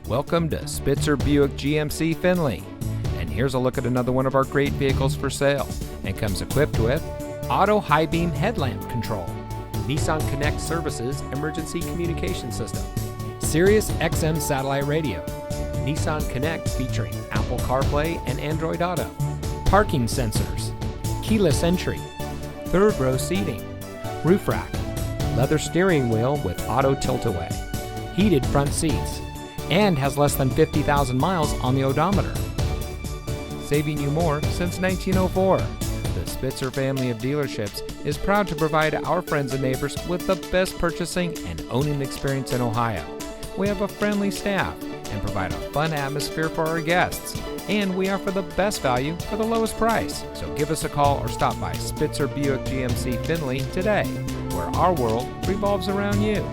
Welcome to Spitzer Buick GMC Findlay. And here's a look at another one of our great vehicles for sale, and comes equipped with auto high beam headlamp control, Nissan Connect Services emergency communication system, Sirius XM satellite radio, Nissan Connect featuring Apple CarPlay and Android Auto, parking sensors, keyless entry, third row seating, roof rack, leather steering wheel with auto tilt-away, heated front seats, and has less than 50,000 miles on the odometer. Saving you more since 1904. The Spitzer family of dealerships is proud to provide our friends and neighbors with the best purchasing and owning experience in Ohio. We have a friendly staff and provide a fun atmosphere for our guests. And we offer the best value for the lowest price. So give us a call or stop by Spitzer Buick GMC Findlay today, where our world revolves around you.